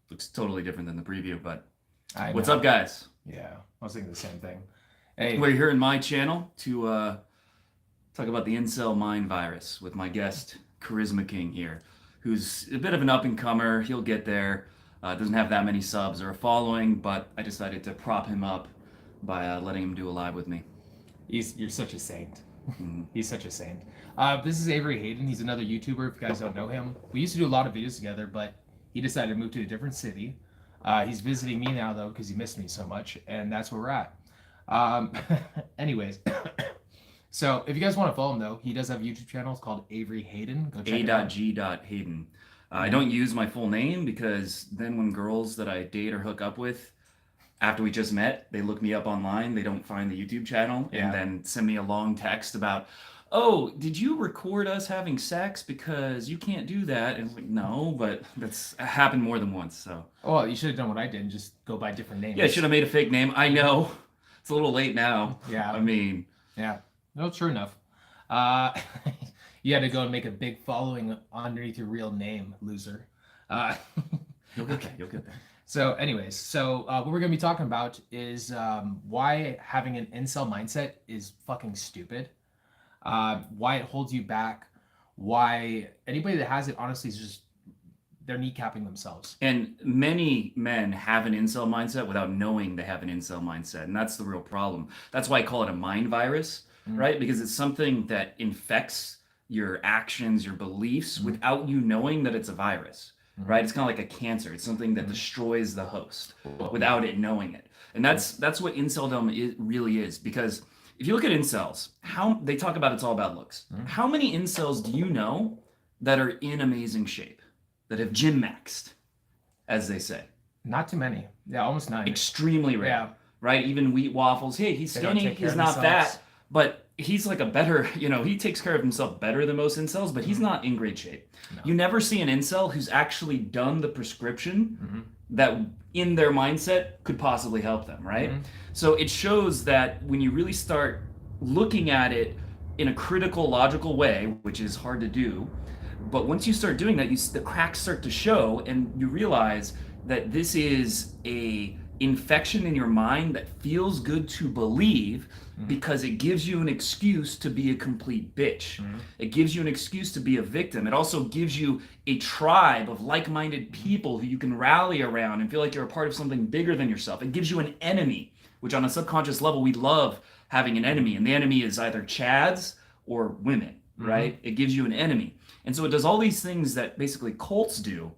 looks totally different than the preview. But I what's know. up, guys? Yeah, I was thinking the same thing. Hey, We're here in my channel to talk about the incel mind virus with my guest Charisma King here, who's a bit of an up and comer. He'll get there. Doesn't have that many subs or a following, but I decided to prop him up by letting him do a live with me. you're such a saint. Mm. He's such a saint. This is Avery Hayden. He's another YouTuber. If you guys don't know him, we used to do a lot of videos together, but he decided to move to a different city. He's visiting me now though because he missed me so much, and that's where we're at. Um, anyways, so if you guys want to follow him though, he does have a YouTube channel. It's called Avery Hayden. Go check it out. A.G. Hayden. I don't use my full name because then when girls that I date or hook up with after we just met, they look me up online, they don't find the YouTube channel, Yeah. and then send me a long text about, oh, did you record us having sex? Because you can't do that. And it's like, no, but that's happened more than once. So Well, you should have done what I did and just go by different names. yeah, I should have made a fake name. I know. It's a little late now. Yeah. I mean, Yeah. No, true enough. Uh, you had to go and make a big following underneath your real name, loser. Uh, you'll get there. You'll get there. So, anyways, what we're gonna be talking about is why having an incel mindset is fucking stupid. Why it holds you back. Why anybody that has it honestly is just they're kneecapping themselves. And many men have an incel mindset without knowing they have an incel mindset. And that's the real problem. That's why I call it a mind virus, right? Because it's something that infects your actions, your beliefs without you knowing that it's a virus, right? It's kind of like a cancer. It's something that destroys the host without it knowing it. And that's what inceldom really is. Because if you look at incels, how they talk about it's all about looks. How many incels do you know that are in amazing shape? That have gym maxed, as they say. Not too many. Yeah, almost none. Extremely rare. Yeah. Right? Even Wheat Waffles. Hey, he's They don't skinny. take care He's of not themselves. fat. But he's like a better, he takes care of himself better than most incels, but he's not in great shape. No. You never see an incel who's actually done the prescription that in their mindset could possibly help them, right? So it shows that when you really start looking at it in a critical, logical way, which is hard to do, but once you start doing that, the cracks start to show, and you realize that this is a infection in your mind that feels good to believe because it gives you an excuse to be a complete bitch. It gives you an excuse to be a victim. It also gives you a tribe of like-minded people who you can rally around and feel like you're a part of something bigger than yourself. It gives you an enemy, which on a subconscious level, we love having an enemy. And the enemy is either Chads or women, right? It gives you an enemy. And so it does all these things that basically cults do,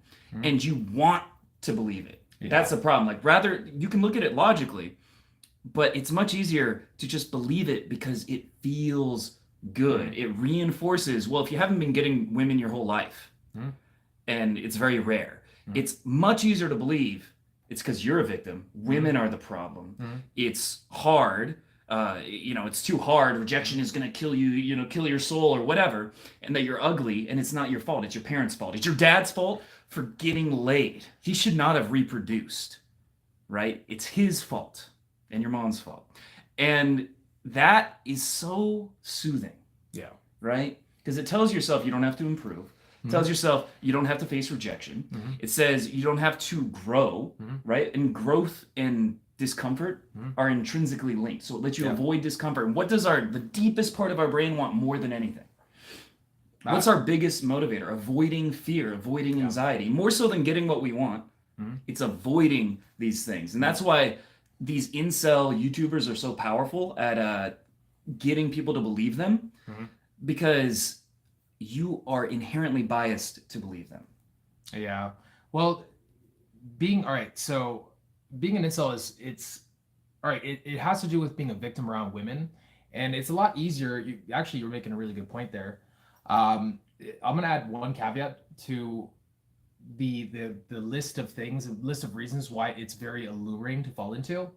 and you want to believe it. Yeah. That's the problem. Like, rather, you can look at it logically, but it's much easier to just believe it because it feels good. It reinforces, well, if you haven't been getting women your whole life, and it's very rare, it's much easier to believe it's because you're a victim. Women are the problem. It's hard. It's too hard. Rejection is going to kill you, kill your soul or whatever, and that you're ugly, and it's not your fault. It's your parents' fault. It's your dad's fault for getting laid. He should not have reproduced, right? It's his fault and your mom's fault. And that is so soothing. Yeah. Right? Because it tells yourself you don't have to improve. It tells yourself you don't have to face rejection. It says you don't have to grow, right? And growth and discomfort are intrinsically linked. So it lets you avoid discomfort. And what does the deepest part of our brain want more than anything? What's our biggest motivator? Avoiding fear, avoiding anxiety. More so than getting what we want, it's avoiding these things. And that's why these incel YouTubers are so powerful at getting people to believe them, because you are inherently biased to believe them. Yeah. Well, being an incel it's all right. It has to do with being a victim around women, and it's a lot easier. You're making a really good point there. I'm gonna add one caveat to the list of things, list of reasons why it's very alluring to fall into.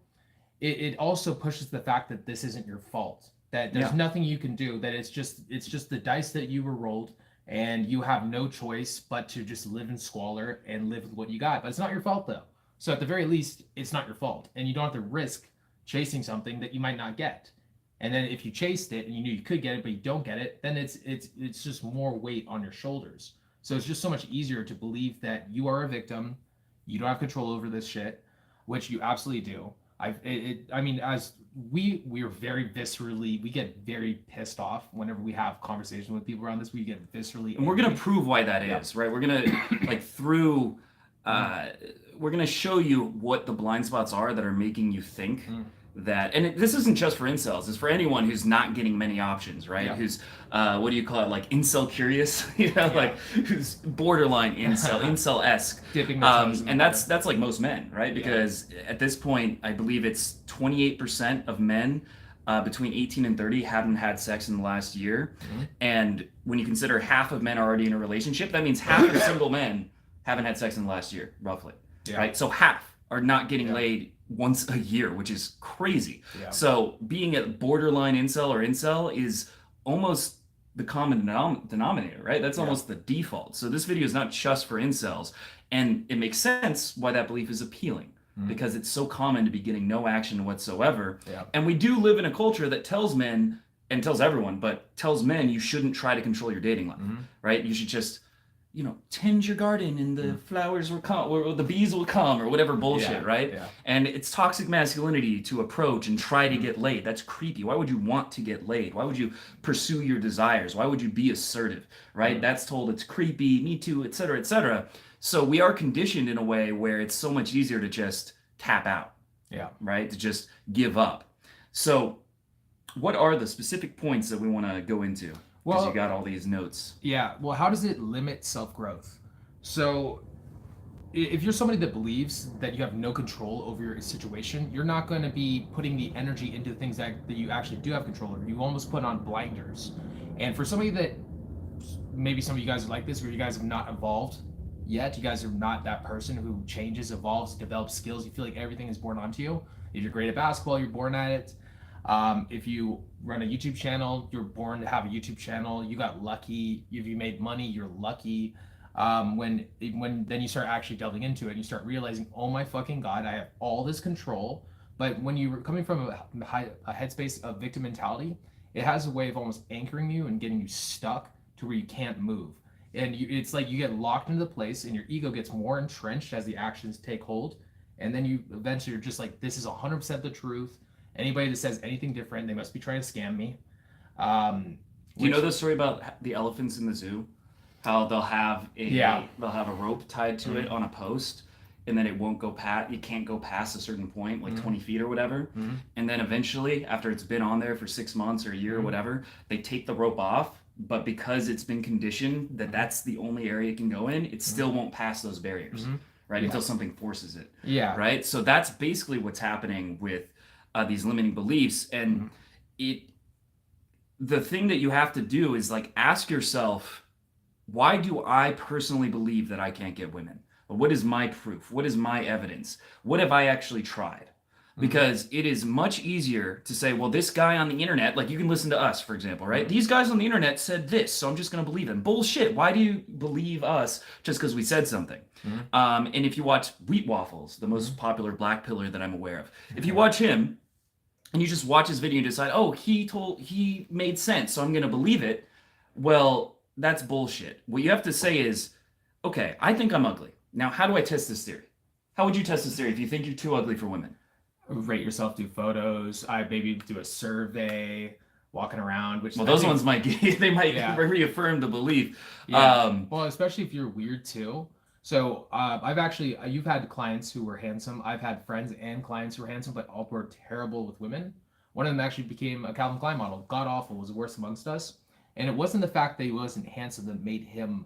It also pushes the fact that this isn't your fault. That there's nothing you can do. That it's just the dice that you were rolled, and you have no choice but to just live in squalor and live with what you got. But it's not your fault though. So at the very least, it's not your fault, and you don't have to risk chasing something that you might not get. And then if you chased it and you knew you could get it, but you don't get it, then it's just more weight on your shoulders. So it's just so much easier to believe that you are a victim, You don't have control over this shit, which you absolutely do. I mean, as we are very viscerally, we get very pissed off whenever we have conversations with people around this. We get viscerally, and we're gonna prove why that is, right? We're gonna like through, we're gonna show you what the blind spots are that are making you think that, and this isn't just for incels, it's for anyone who's not getting many options, right? Who's what do you call it, like incel curious, like who's borderline incel-esque, dipping their toes in and that's like most men, right? Because at this point I believe it's 28% of men between 18 and 30 haven't had sex in the last year, and when you consider half of men are already in a relationship, that means half of single men haven't had sex in the last year, roughly, right? So half are not getting laid once a year, which is crazy. So being a borderline incel is almost the common denominator, right? That's almost the default. So this video is not just for incels, and it makes sense why that belief is appealing, because it's so common to be getting no action whatsoever. And we do live in a culture that tells men, and tells everyone, but tells men you shouldn't try to control your dating life, right? You should just, tend your garden and the flowers will come, or the bees will come, or whatever bullshit, right? And it's toxic masculinity to approach and try to get laid. That's creepy. Why would you want to get laid? Why would you pursue your desires? Why would you be assertive, right? That's told it's creepy, me too, etc., etc. So we are conditioned in a way where it's so much easier to just tap out, right? To just give up. So what are the specific points that we want to go into? Because you got all these notes. Yeah. Well, how does it limit self-growth? So if you're somebody that believes that you have no control over your situation, you're not going to be putting the energy into things that you actually do have control over. You almost put on blinders. And for somebody that, maybe some of you guys are like this, where you guys have not evolved yet, you guys are not that person who changes, evolves, develops skills. You feel like everything is born onto you. If you're great at basketball, you're born at it. If you run a YouTube channel, you're born to have a YouTube channel. You got lucky. If you made money, you're lucky. When then you start actually delving into it, and you start realizing, oh my fucking God, I have all this control. But when you're coming from a headspace of victim mentality, it has a way of almost anchoring you and getting you stuck to where you can't move. And it's like you get locked into the place, and your ego gets more entrenched as the actions take hold. And then you eventually you're just like, this is 100% the truth. Anybody that says anything different, they must be trying to scam me. Do you know the story about the elephants in the zoo? How they'll have a rope tied to it on a post, and then it won't go past. You can't go past a certain point, like 20 feet or whatever. And then eventually, after it's been on there for 6 months or a year or whatever, they take the rope off. But because it's been conditioned that that's the only area it can go in, it still won't pass those barriers, right? Until something forces it. Right. So that's basically what's happening with these limiting beliefs. And the thing that you have to do is like ask yourself, why do I personally believe that I can't get women? What is my proof? What is my evidence? What have I actually tried? Because it is much easier to say, well, this guy on the internet, like you can listen to us, for example, right? These guys on the internet said this, so I'm just going to believe them. Bullshit. Why do you believe us just because we said something? And if you watch Wheat Waffles, the most popular black pillar that I'm aware of, if you watch him and you just watch his video and decide, oh, he made sense, so I'm going to believe it. Well, that's bullshit. What you have to say is, okay, I think I'm ugly. Now, how do I test this theory? How would you test this theory if you think you're too ugly for women? Rate yourself, do photos. I maybe do a survey, walking around. Which those ones might reaffirm the belief. Well, especially if you're weird too. So you've had clients who were handsome. I've had friends and clients who were handsome, but all were terrible with women. One of them actually became a Calvin Klein model. God awful, was the worst amongst us. And it wasn't the fact that he wasn't handsome that made him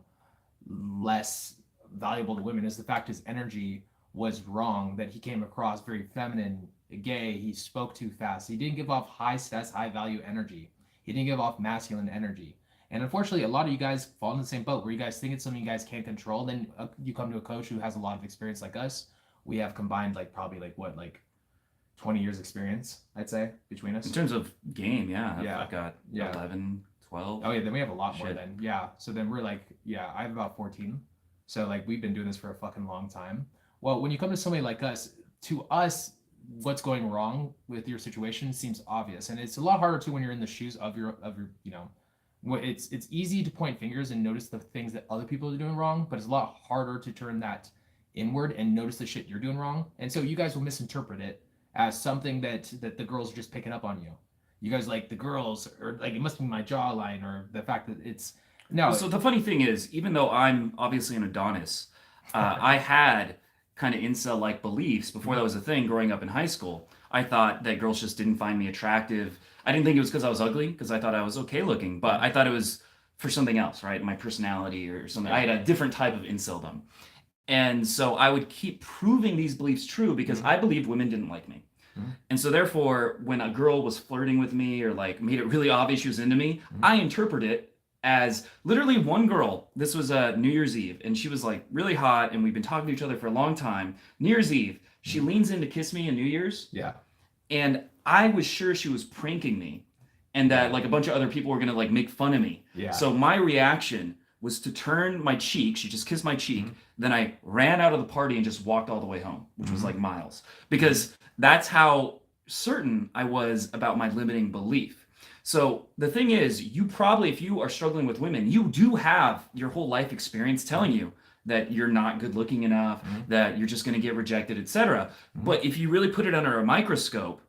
less valuable to women. It's the fact his energy was wrong, that he came across very feminine, gay. He spoke too fast. He didn't give off high stress, high value energy. He didn't give off masculine energy. And unfortunately, a lot of you guys fall in the same boat where you guys think it's something you guys can't control. Then you come to a coach who has a lot of experience like us. We have combined probably 20 years experience, I'd say, between us. In terms of game, I've got 11, 12. Oh yeah, then we have a lot more then. Yeah. So then we're I have about 14. So we've been doing this for a fucking long time. Well, when you come to somebody like us, to us, what's going wrong with your situation seems obvious, and it's a lot harder too when you're in the shoes of your it's easy to point fingers and notice the things that other people are doing wrong, but it's a lot harder to turn that inward and notice the shit you're doing wrong, and so you guys will misinterpret it as something that the girls are just picking up on you. You guys like the girls, or like it must be my jawline, or the fact that it's no. So the funny thing is, even though I'm obviously an Adonis, I had kind of incel-like beliefs before that was a thing growing up in high school. I thought that girls just didn't find me attractive. I didn't think it was because I was ugly, because I thought I was okay looking, but I thought it was for something else, right? My personality or something. I had a different type of inceldom. And so I would keep proving these beliefs true because I believed women didn't like me. And so therefore, when a girl was flirting with me or like made it really obvious she was into me, I interpret it as literally one girl. This was New Year's Eve, and she was like really hot, and we've been talking to each other for a long time. New Year's Eve, she leans in to kiss me on New Year's. Yeah. And I was sure she was pranking me, and that like a bunch of other people were gonna like make fun of me. Yeah. So my reaction was to turn my cheek. She just kissed my cheek. Then I ran out of the party and just walked all the way home, which was like miles, because that's how certain I was about my limiting belief. So the thing is, you probably, if you are struggling with women, you do have your whole life experience telling you that you're not good looking enough, that you're just going to get rejected, etc. But if you really put it under a microscope,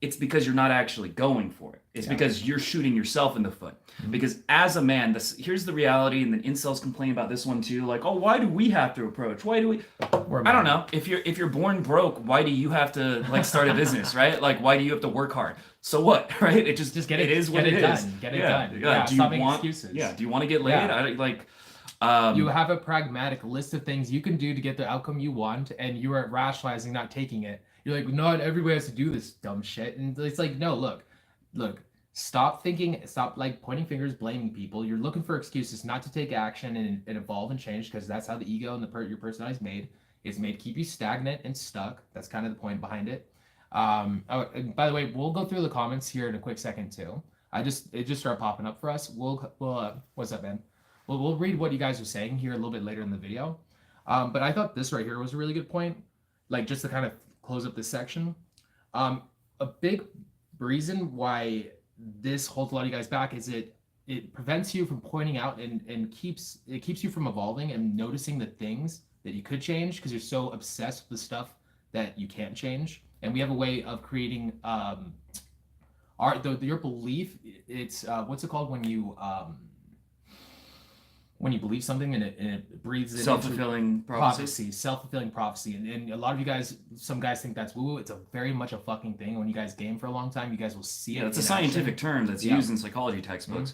it's because you're not actually going for it. It's because you're shooting yourself in the foot. Because as a man, here's the reality, and the incels complain about this one too. Like, oh, why do we have to approach? Why do we? I don't know. If you're born broke, why do you have to like start a business, right? Like, why do you have to work hard? So what, right? It just get it. It is what it is. Get it done. Yeah. Do you want excuses? Yeah. Do you want to get laid? Yeah. You have a pragmatic list of things you can do to get the outcome you want, and you are rationalizing not taking it. You're like, not everybody has to do this dumb shit. And it's like, no, look, stop thinking, stop like pointing fingers, blaming people. You're looking for excuses not to take action and evolve and change, because that's how the ego and your personality is made. It's made to keep you stagnant and stuck. That's kind of the point behind it. Oh, and by the way, we'll go through the comments here in a quick second too. It just started popping up for us. We'll what's up, man? We'll read what you guys are saying here a little bit later in the video. But I thought this right here was a really good point. Like, just to kind of close up this section. A big reason why this holds a lot of you guys back is it prevents you from pointing out and keeps you from evolving and noticing the things that you could change, because you're so obsessed with the stuff that you can't change. And we have a way of creating your belief. It's what's it called when you believe something and it breathes it self-fulfilling prophecy. Self-fulfilling prophecy. And a lot of you guys, some guys think that's woo. It's a very much a fucking thing. When you guys game for a long time, you guys will see it. Yeah, it's a scientific term that's used in psychology textbooks.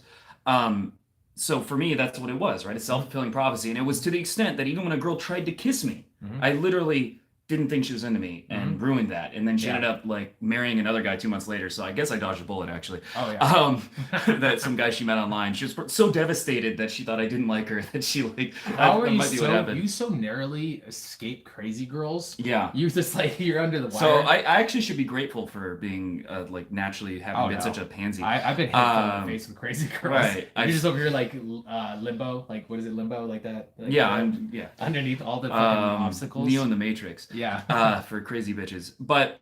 So for me, that's what it was, right? A self-fulfilling prophecy. And it was to the extent that even when a girl tried to kiss me, I literally didn't think she was into me and ruined that. And then she ended up like marrying another guy 2 months later. So I guess I dodged a bullet, actually. Oh yeah. That some guy she met online. She was so devastated that she thought I didn't like her that she like. How are you so narrowly escape crazy girls? Yeah. You just like you're under the wire. So I actually should be grateful for being like naturally having been such a pansy. I've been hit in the face with crazy girls. Right. You're just over here like limbo, like what is it, limbo, like that? Like, yeah. Underneath all the fucking obstacles. Neo in the Matrix. Yeah. For crazy bitches. But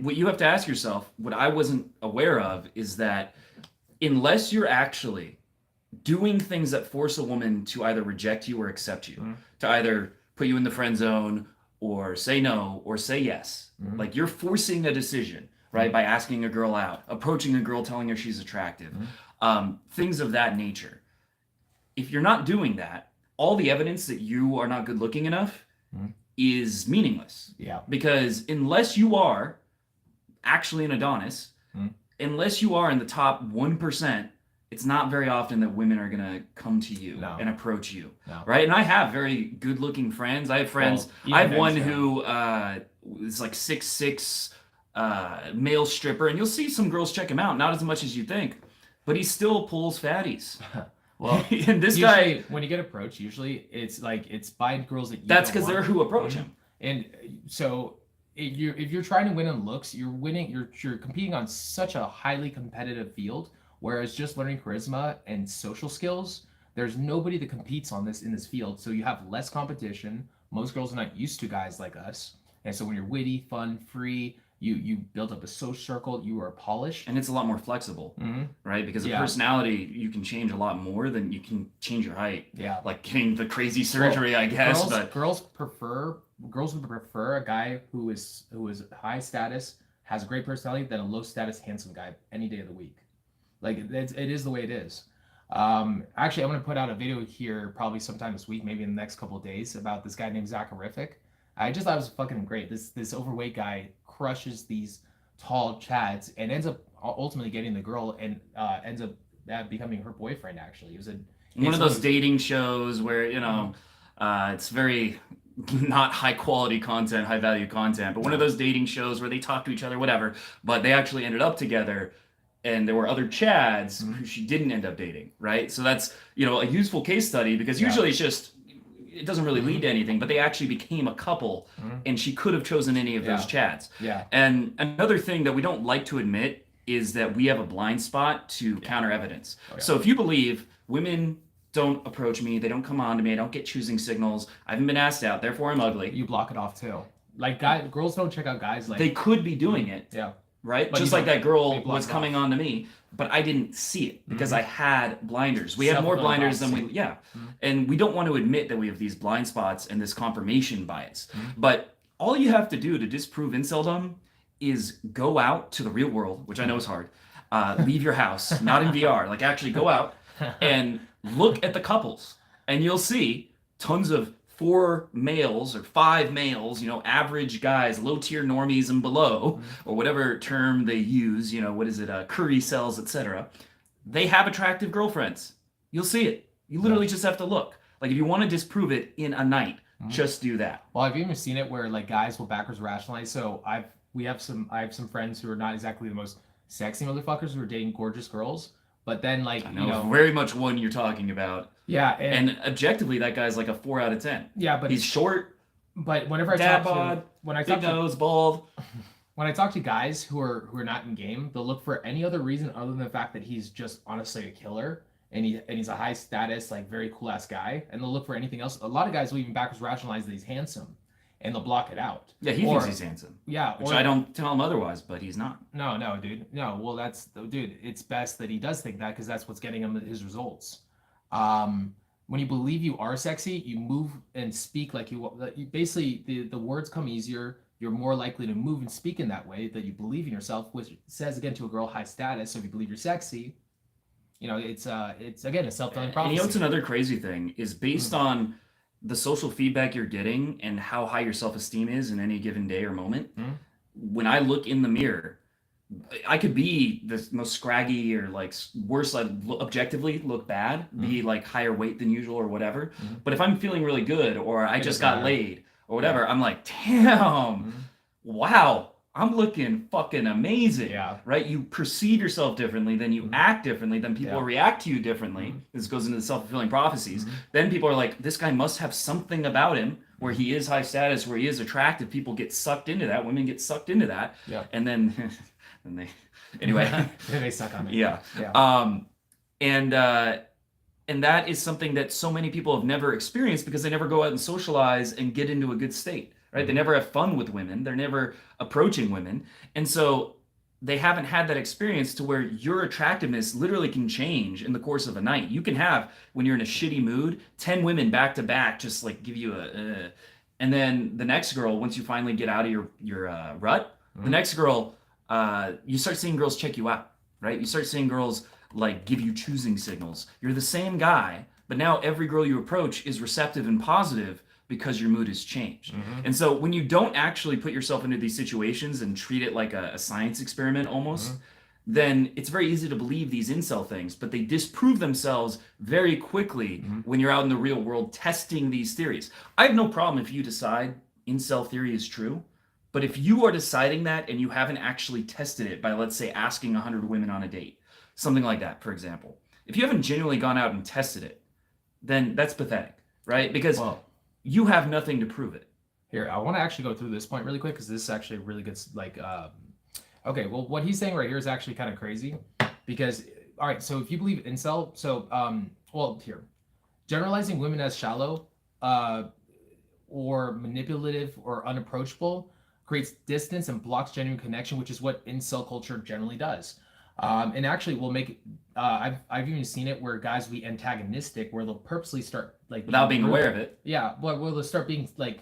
what you have to ask yourself, what I wasn't aware of, is that unless you're actually doing things that force a woman to either reject you or accept you, to either put you in the friend zone or say no or say yes, like you're forcing a decision, right? By asking a girl out, approaching a girl, telling her she's attractive, things of that nature. If you're not doing that, all the evidence that you are not good looking enough is meaningless. Yeah. Because unless you are actually an Adonis, unless you are in the top 1%, it's not very often that women are gonna come to you and approach you, right? And I have very good-looking friends. I have friends. I have one who is like 6'6", male stripper, and you'll see some girls check him out. Not as much as you think, but he still pulls fatties. Well, and this usually, guy, when you get approached, usually it's by girls that you that's because they're who approach him. And so if you're trying to win on looks, you're competing on such a highly competitive field. Whereas just learning charisma and social skills, there's nobody that competes in this field. So you have less competition. Most girls are not used to guys like us. And so when you're witty, fun, free, You build up a social circle. You are polished. And it's a lot more flexible, right? Because a Yeah. personality, you can change a lot more than you can change your height. Yeah. Like getting the crazy surgery, I guess. Girls, But girls would prefer a guy who is high status, has a great personality, than a low status handsome guy any day of the week. Like it is the way it is. Actually, I'm gonna put out a video here probably sometime this week, maybe in the next couple of days, about this guy named Zacharific. I just thought it was fucking great. This overweight guy crushes these tall chads and ends up ultimately getting the girl and ends up becoming her boyfriend. Actually, it was one of those dating shows where it's very not high quality content, high value content, but one of those dating shows where they talk to each other, whatever, but they actually ended up together. And there were other Chads who she didn't end up dating, right? So that's, a useful case study, because usually it doesn't really lead to anything, but they actually became a couple, and she could have chosen any of those Chads. Yeah. And another thing that we don't like to admit is that we have a blind spot to counter evidence. Oh, yeah. So if you believe women don't approach me, they don't come on to me, I don't get choosing signals, I haven't been asked out, therefore I'm ugly. You block it off too. Like girls don't check out guys like... They could be doing it. Yeah. Right? But just like that girl was coming on to me, but I didn't see it because I had blinders. We have more blinders than we, and we don't want to admit that we have these blind spots and this confirmation bias. But all you have to do to disprove inceldom is go out to the real world, which I know is hard. Leave your house, not in VR, like actually go out and look at the couples, and you'll see tons of 4 males or 5 males, average guys, low tier normies and below, or whatever term they use, what is it, curry cells, etc. They have attractive girlfriends. You'll see it. You literally just have to look. Like if you want to disprove it in a night, just do that. Well, I've even seen it where like guys will backwards rationalize. So I have some friends who are not exactly the most sexy motherfuckers who are dating gorgeous girls. But then, like, I know very much one you're talking about. Yeah, and objectively, that guy's like a 4 out of 10. Yeah, but he's short. But whenever I dad talk bod, to when I big talk nose, to, bald. When I talk to guys who are not in game, they'll look for any other reason other than the fact that he's just honestly a killer and he's a high status, like very cool ass guy, and they'll look for anything else. A lot of guys will even backwards rationalize that he's handsome, and they'll block it out. Yeah, he thinks he's handsome. Yeah, which I don't tell him otherwise, but he's not. No, dude. No, well, dude. It's best that he does think that because that's what's getting him his results. When you believe you are sexy, you move and speak like you basically the words come easier. You're more likely to move and speak in that way that you believe in yourself, which says again to a girl high status. So if you believe you're sexy, it's again a self-fulfilling prophecy. And what's another crazy thing is based on the social feedback you're getting and how high your self-esteem is in any given day or moment. When I look in the mirror, I could be the most scraggy or like worse, like objectively look bad, be like higher weight than usual or whatever. But if I'm feeling really good or I just got laid or whatever, I'm like, damn, wow, I'm looking fucking amazing. Yeah. Right? You perceive yourself differently, then you act differently, then people react to you differently. This goes into the self-fulfilling prophecies. Then people are like, this guy must have something about him where he is high status, where he is attractive. People get sucked into that. Women get sucked into that. Yeah. And then they anyway. They suck on it. Yeah. And that is something that so many people have never experienced because they never go out and socialize and get into a good state. Right? They never have fun with women. They're never approaching women. And so they haven't had that experience to where your attractiveness literally can change in the course of a night. You can have, when you're in a shitty mood, 10 women back to back just like give you and then the next girl, once you finally get out of your rut, the next girl, you start seeing girls check you out, right? You start seeing girls like give you choosing signals. You're the same guy, but now every girl you approach is receptive and positive because your mood has changed. And so when you don't actually put yourself into these situations and treat it like a science experiment almost, then it's very easy to believe these incel things, but they disprove themselves very quickly when you're out in the real world testing these theories. I have no problem if you decide incel theory is true, but if you are deciding that and you haven't actually tested it by, let's say, asking 100 women on a date, something like that, for example, if you haven't genuinely gone out and tested it, then that's pathetic, right? Because you have nothing to prove it. Here, I want to actually go through this point really quick because this is actually really good. Like, okay, well, what he's saying right here is actually kind of crazy because, all right, so if you believe incel, so, well, here, generalizing women as shallow or manipulative or unapproachable creates distance and blocks genuine connection, which is what incel culture generally does. And actually will make I've even seen it where guys will be antagonistic, where they'll purposely start like without being aware of it. Yeah, well, they'll start being like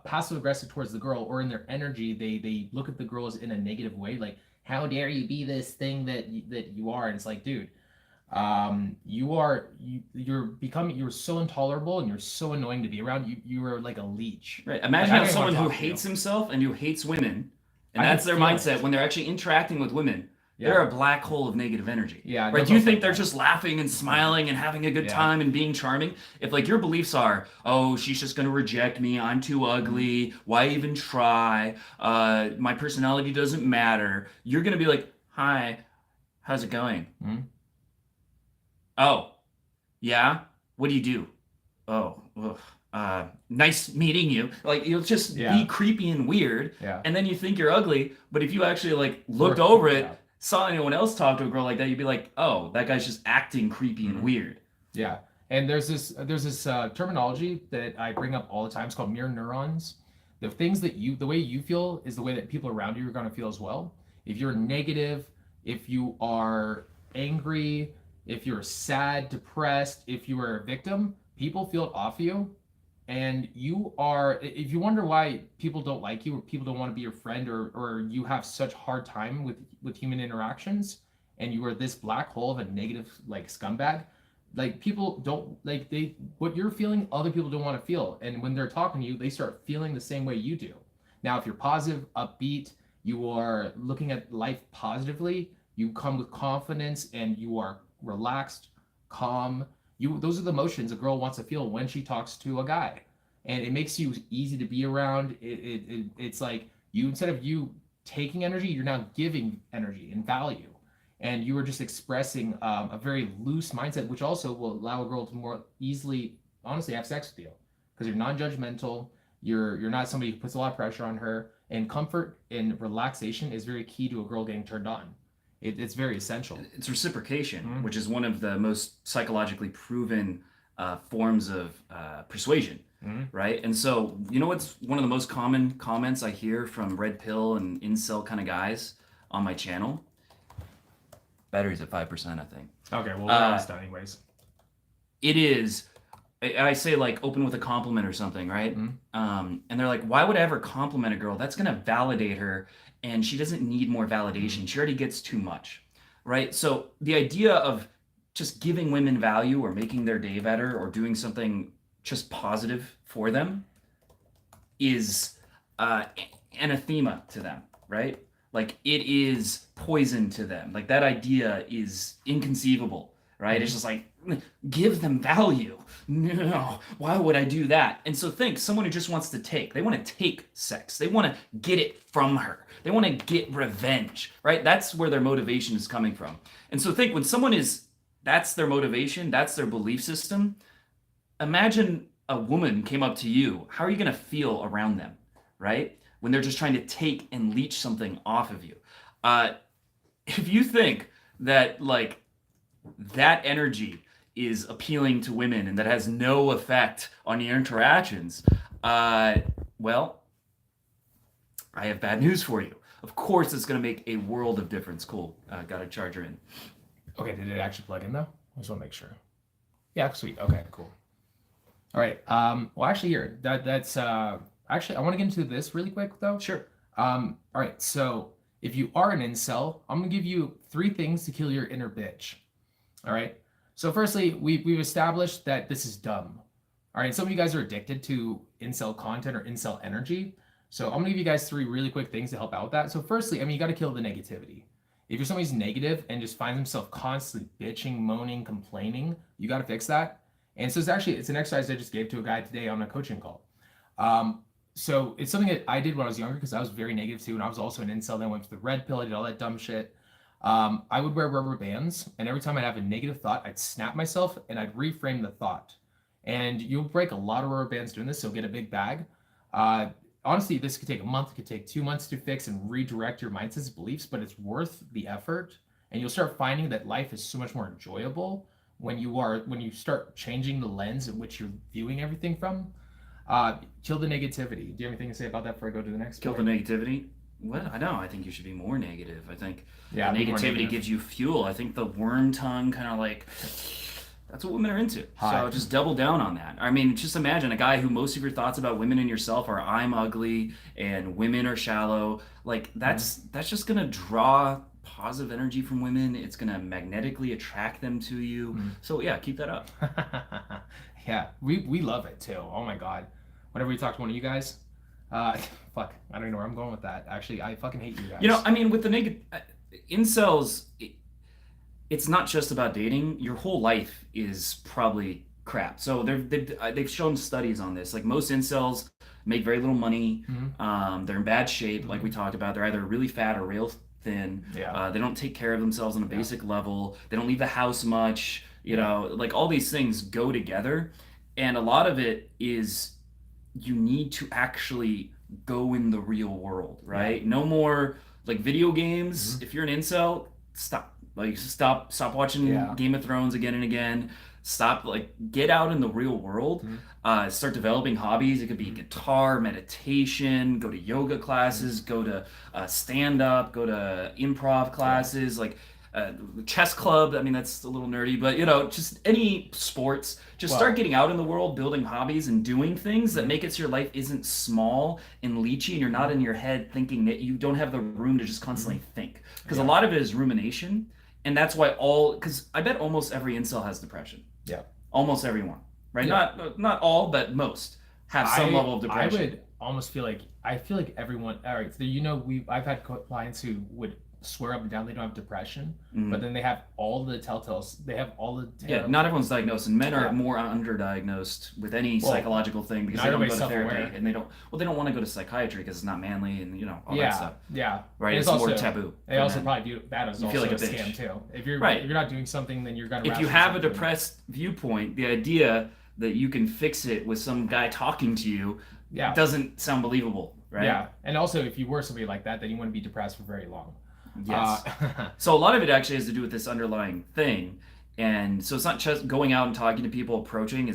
passive aggressive towards the girl, or in their energy, they look at the girls in a negative way, like how dare you be this thing that you are, and it's like, dude, you're so intolerable and you're so annoying to be around. You are like a leech. Right. Imagine Like, how someone who hates himself and who hates women, and I that's can their feel mindset it. when they're actually interacting with women. Yeah. They're a black hole of negative energy. Yeah, Right. no Do you doubt think about they're that. just laughing and smiling and having a good Yeah. time and being charming? If like your beliefs are, oh, she's just gonna reject me, I'm too ugly, why even try? My personality doesn't matter. You're gonna be like, hi, how's it going? Mhm. Oh, yeah. What do you do? Oh, ugh. Nice meeting you. Like you'll just Yeah. be creepy and weird, Yeah. and then you think you're ugly. But if you actually like looked Or- over it, yeah. saw anyone else talk to a girl like that, you'd be like, oh, that guy's just acting creepy and weird. Yeah, and there's this terminology that I bring up all the time. It's called mirror neurons. The way you feel is the way that people around you are going to feel as well. If you're negative, if you are angry, if you're sad, depressed, if you are a victim, people feel it off you. And if you wonder why people don't like you or people don't want to be your friend, or you have such hard time with human interactions, and you are this black hole of a negative like scumbag, like people don't like what you're feeling, other people don't want to feel. And when they're talking to you, they start feeling the same way you do. Now, if you're positive, upbeat, you are looking at life positively, you come with confidence and you are relaxed, calm. Those are the emotions a girl wants to feel when she talks to a guy, and it makes you easy to be around. It's like instead of you taking energy, you're now giving energy and value, and you are just expressing a very loose mindset, which also will allow a girl to more easily, honestly, have sex with you because you're non-judgmental. You're not somebody who puts a lot of pressure on her, and comfort and relaxation is very key to a girl getting turned on. It's very essential. It's reciprocation, which is one of the most psychologically proven forms of persuasion, right? And so, you know what's one of the most common comments I hear from red pill and incel kind of guys on my channel? Battery's at 5%, I think. Okay, well, we're almost done anyways. It is. I say like open with a compliment or something, right? And they're like, why would I ever compliment a girl? That's gonna validate her, and she doesn't need more validation. She already gets too much, right? So the idea of just giving women value or making their day better or doing something just positive for them is anathema to them, right? Like it is poison to them. Like that idea is inconceivable, right? It's just like, give them value. No, why would I do that? And so think someone who just wants to take. They want to take sex. They want to get it from her. They want to get revenge, right? That's where their motivation is coming from. And so think when someone that's their motivation, that's their belief system. Imagine a woman came up to you. How are you going to feel around them, right? When they're just trying to take and leech something off of you. If you think that like that energy is appealing to women and that has no effect on your interactions, well, I have bad news for you. Of course, it's going to make a world of difference. Cool. Got a charger in. Okay, did it actually plug in though? I just want to make sure. Yeah, sweet. Okay, cool. All right. Well, actually, here that's actually I want to get into this really quick though. Sure. All right. So if you are an incel, I'm gonna give you 3 things to kill your inner bitch. All right. So firstly, we've established that this is dumb. All right. Some of you guys are addicted to incel content or incel energy. So I'm gonna give you guys 3 really quick things to help out with that. So firstly, I mean, you got to kill the negativity. If you're somebody who's negative and just finds himself constantly bitching, moaning, complaining, you got to fix that. And so it's an exercise I just gave to a guy today on a coaching call. So it's something that I did when I was younger because I was very negative too, and I was also an incel. Then I went to the red pill, I did all that dumb shit. I would wear rubber bands, and every time I'd have a negative thought, I'd snap myself and I'd reframe the thought. And you'll break a lot of rubber bands doing this, so get a big bag. Honestly, this could take a month, it could take 2 months to fix and redirect your mindset's beliefs, but it's worth the effort. And you'll start finding that life is so much more enjoyable when you start changing the lens in which you're viewing everything from. Kill the negativity. Do you have anything to say about that before I go to the next Kill point? the negativity. What? I know. I think you should be more negative. I think Yeah, the be more negativity negative. gives you fuel. I think the worm tongue kind of like that's what women are into. Hi. So just double down on that. I mean, just imagine a guy who most of your thoughts about women and yourself are I'm ugly and women are shallow. Like that's just gonna draw positive energy from women. It's gonna magnetically attract them to you. So yeah, keep that up. Yeah, we love it too. Oh my god. Whenever we talk to one of you guys, uh, fuck, I don't even know where I'm going with that. Actually, I fucking hate you guys. You know, I mean, with the negative incels, it's not just about dating. Your whole life is probably crap. So they've shown studies on this. Like most incels make very little money. They're in bad shape, like we talked about. They're either really fat or real thin. Yeah. They don't take care of themselves on a basic level. They don't leave the house much. You know, like all these things go together, and a lot of it is you need to actually go in the real world, right? No more like video games. If you're an incel, stop. Like stop watching Game of Thrones again and again. Stop, like get out in the real world. Start developing hobbies. It could be guitar, meditation, go to yoga classes, go to stand up, go to improv classes, like chess club. I mean, that's a little nerdy, but you know, just any sports. Just start getting out in the world, building hobbies and doing things that make it so your life isn't small and leechy, and you're not in your head thinking that you don't have the room to just constantly think. Because a lot of it is rumination, and that's why because I bet almost every incel has depression. Yeah. Almost everyone, right? Not all, but most have some level of depression. I would almost feel like everyone. All right, so, you know, I've had clients who would swear up and down they don't have depression, but then they have all the telltales. They have all the not everyone's diagnosed, and men are more underdiagnosed with any psychological thing because they don't go to therapy and they don't want to go to psychiatry because it's not manly and you know all that stuff. Yeah, right. It's also more taboo. They also probably view that as also like a bitch. scam too. If you're not doing something, then you're gonna. If you have a depressed viewpoint, the idea that you can fix it with some guy talking to you doesn't sound believable, right? Yeah, and also if you were somebody like that, then you wouldn't be depressed for very long. Yes. So a lot of it actually has to do with this underlying thing, and so it's not just going out and talking to people, approaching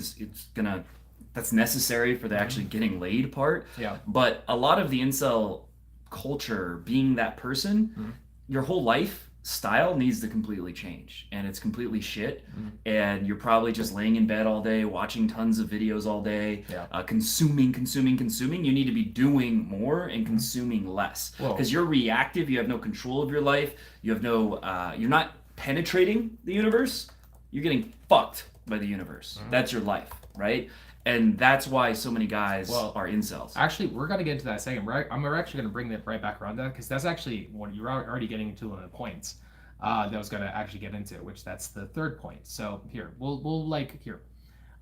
that's necessary for the actually getting laid part. Yeah. But a lot of the incel culture, being that person, your whole life style needs to completely change, and it's completely shit. And you're probably just laying in bed all day, watching tons of videos all day, consuming. You need to be doing more and consuming less because you're reactive. You have no control of your life. You have no. You're not penetrating the universe. You're getting fucked by the universe. That's your life, right? And that's why so many guys are incels. Actually, we're going to get into that in a second. We're actually going to bring that right back around that because that's actually what you're already getting into one of the points that I was going to actually get into, which that's the third point. So here, we'll like here.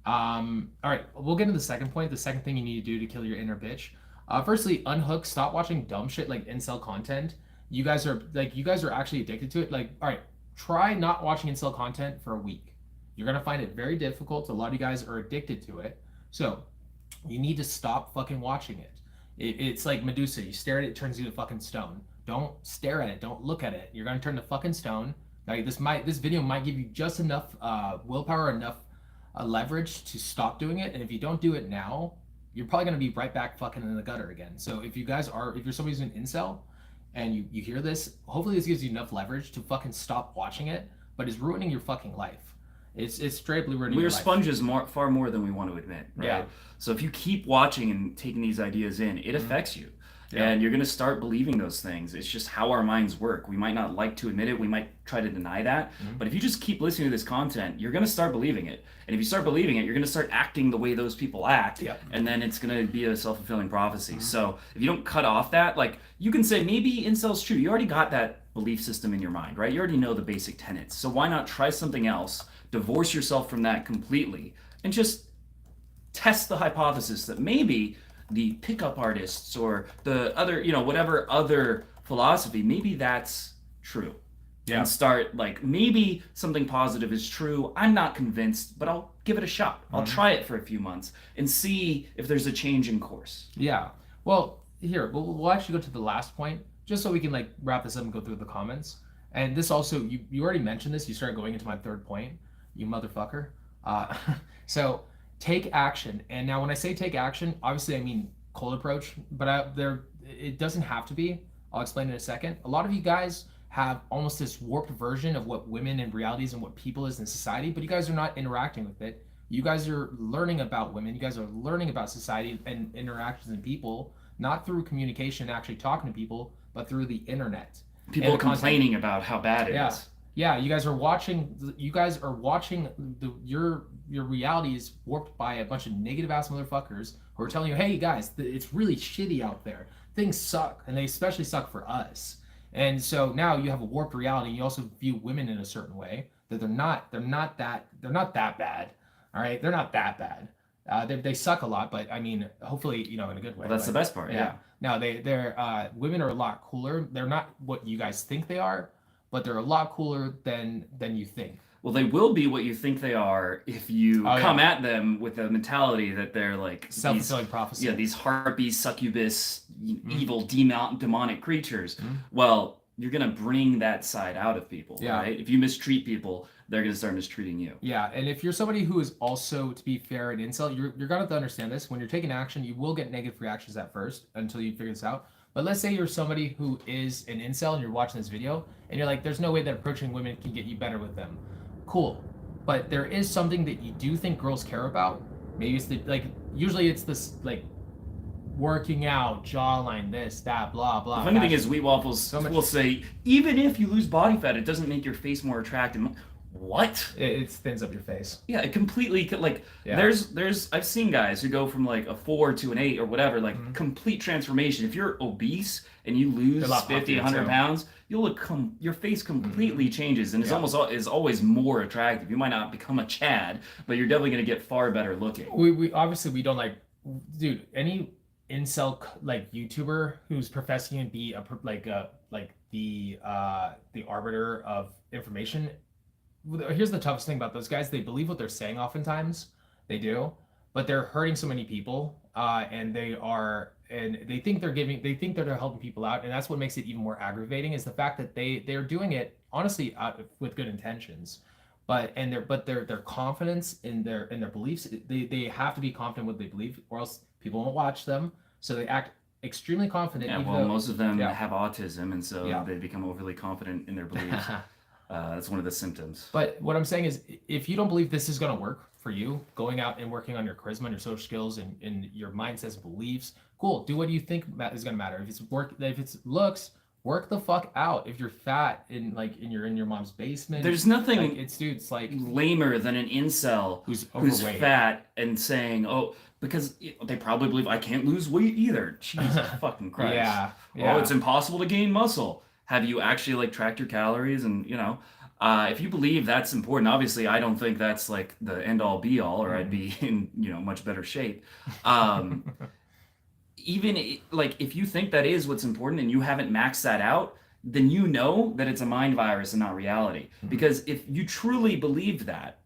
All right, we'll get into the second point. The second thing you need to do to kill your inner bitch. Firstly, unhook. Stop watching dumb shit like incel content. You guys are actually addicted to it. Like, all right, try not watching incel content for a week. You're going to find it very difficult. A lot of you guys are addicted to it. So you need to stop fucking watching it. It's like Medusa. You stare at it, it turns you to fucking stone. Don't stare at it. Don't look at it. You're gonna turn to fucking stone. Like this video might give you just enough willpower, enough leverage to stop doing it. And if you don't do it now, you're probably gonna be right back fucking in the gutter again. So if you're somebody who's an incel and you hear this, hopefully this gives you enough leverage to fucking stop watching it. But it's ruining your fucking life. It's straight up ruining your life. We're sponges far more than we want to admit, right? Yeah. So if you keep watching and taking these ideas in, it affects you. And you're going to start believing those things. It's just how our minds work. We might not like to admit it. We might try to deny that. But if you just keep listening to this content, you're going to start believing it. And if you start believing it, you're going to start acting the way those people act. And then it's going to be a self-fulfilling prophecy. So if you don't cut off that, like you can say maybe incel's true. You already got that belief system in your mind, right? You already know the basic tenets. So why not try something else, divorce yourself from that completely, and just test the hypothesis that maybe the pickup artists or the other, whatever other philosophy, maybe that's true. And start like, maybe something positive is true. I'm not convinced, but I'll give it a shot. I'll try it for a few months and see if there's a change in course. Yeah. Well, here, we'll actually go to the last point, just so we can like wrap this up and go through the comments. And this also, you already mentioned this. You started going into my third point, you motherfucker. So take action. And now when I say take action, obviously I mean cold approach, but it doesn't have to be. I'll explain in a second. A lot of you guys have almost this warped version of what women in reality is and what people is in society, but you guys are not interacting with it. You guys are learning about women. You guys are learning about society and interactions and people, not through communication, actually talking to people, but through the internet. People complaining about how bad it is. Yeah, you guys are watching. Your reality is warped by a bunch of negative ass motherfuckers who are telling you, "Hey guys, it's really shitty out there. Things suck, and they especially suck for us." And so now you have a warped reality. You also view women in a certain way that they're not that bad. All right, they're not that bad. They suck a lot, but I mean, hopefully, in a good way. Well, that's the best part. Yeah. No, they're women are a lot cooler. They're not what you guys think they are, but they're a lot cooler than you think. Well, they will be what you think they are if you come at them with a mentality that they're like self-fulfilling prophecy. Yeah, these harpies, succubus, evil, demonic creatures. Well, you're gonna bring that side out of people, right? If you mistreat people, they're gonna start mistreating you. Yeah, and if you're somebody who is also, to be fair, an incel, you're gonna have to understand this. When you're taking action, you will get negative reactions at first until you figure this out. But let's say you're somebody who is an incel and you're watching this video and you're like, there's no way that approaching women can get you better with them. Cool. But there is something that you do think girls care about. Maybe it's usually it's this working out, jawline, this, that, blah, blah. The funny thing is, Wheat Waffles will say, even if you lose body fat, it doesn't make your face more attractive. What? It thins up your face. Yeah, it completely there's I've seen guys who go from like a 4 to an 8 or whatever, like complete transformation. If you're obese and you lose 50, 100 pounds, you'll look your face completely changes and is always more attractive. You might not become a Chad, but you're definitely gonna get far better looking. We obviously we don't dude, any incel YouTuber who's professing to be the arbiter of information. Here's the toughest thing about those guys. They believe what they're saying oftentimes. They do, but they're hurting so many people, and they think they're helping people out, and that's what makes it even more aggravating is the fact that they're doing it honestly with good intentions, but their confidence in their beliefs, they have to be confident in what they believe, or else people won't watch them. So they act extremely confident. Yeah, well, most of them have autism, and so they become overly confident in their beliefs. That's one of the symptoms. But what I'm saying is, if you don't believe this is going to work for you, going out and working on your charisma and your social skills and your mindsets and beliefs, cool. Do what you think is going to matter. If it's looks, work the fuck out. If you're fat in your mom's basement, there's nothing it's lamer than an incel who's fat and saying, oh, because they probably believe I can't lose weight either. Jesus fucking Christ. Yeah. Oh, it's impossible to gain muscle. Have you actually tracked your calories? And if you believe that's important, obviously I don't think that's like the end all be all, or I'd be in much better shape. Even if you think that is what's important and you haven't maxed that out, then you know that it's a mind virus and not reality. Because if you truly believed that,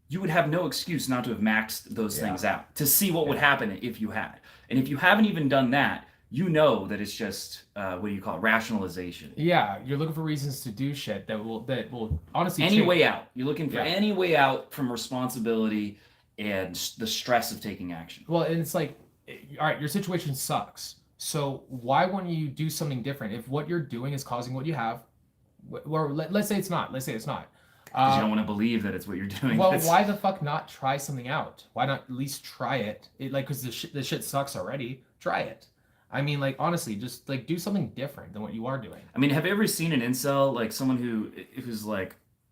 you would have no excuse not to have maxed those things out to see what would happen if you had. And if you haven't even done that, you know that it's just what do you call it? Rationalization. Yeah, you're looking for reasons to do shit that will honestly any way out. You're looking for any way out from responsibility and the stress of taking action. Well, and it's like, all right, your situation sucks. So why wouldn't you do something different? If what you're doing is causing what you have, or let's say it's not. Let's say it's not. Because you don't want to believe that it's what you're doing. Well, why the fuck not try something out? Why not at least try it? Because the shit sucks already. Try it. I mean, honestly, just do something different than what you are doing. I mean, have you ever seen an incel, someone who's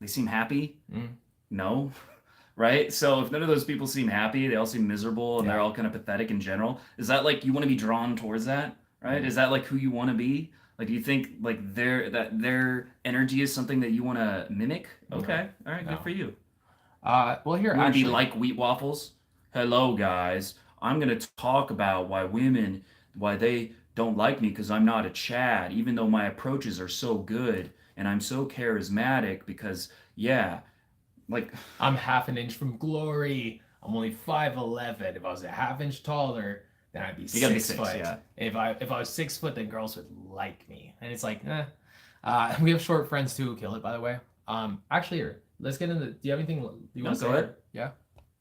they seem happy? No, right? So if none of those people seem happy, they all seem miserable, and they're all kind of pathetic in general. Is that you want to be drawn towards that, right? Is that who you want to be? Do you think their energy is something that you want to mimic? Okay, all right, good for you. Well, here you want to be like Wheat Waffles. Hello, guys. I'm gonna talk about why they don't like me because I'm not a Chad, even though my approaches are so good and I'm so charismatic because, I'm half an inch from glory. I'm only 5'11". If I was a half inch taller, then I'd be 6 foot. Yeah. If I was 6 foot, then girls would like me. And it's we have short friends too who kill it, by the way. Actually, here, let's get into. Do you have anything you want to say? Go ahead. Yeah.